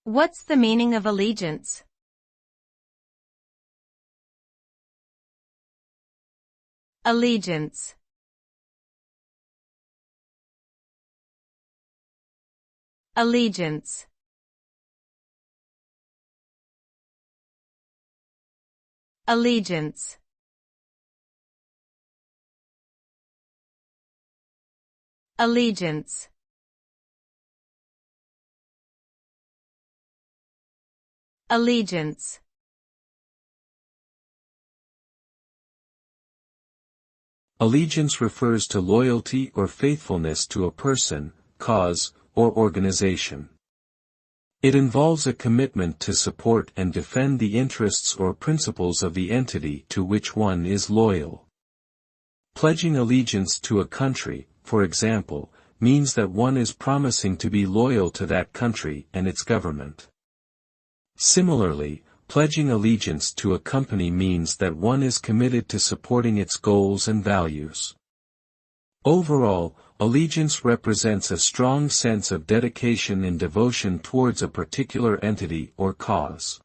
What's the meaning of allegiance? Allegiance. Allegiance. Allegiance. Allegiance. Allegiance. Allegiance refers to loyalty or faithfulness to a person, cause, or organization. It involves a commitment to support and defend the interests or principles of the entity to which one is loyal. Pledging allegiance to a country, for example, means that one is promising to be loyal to that country and its government. Similarly, pledging allegiance to a company means that one is committed to supporting its goals and values. Overall, allegiance represents a strong sense of dedication and devotion towards a particular entity or cause.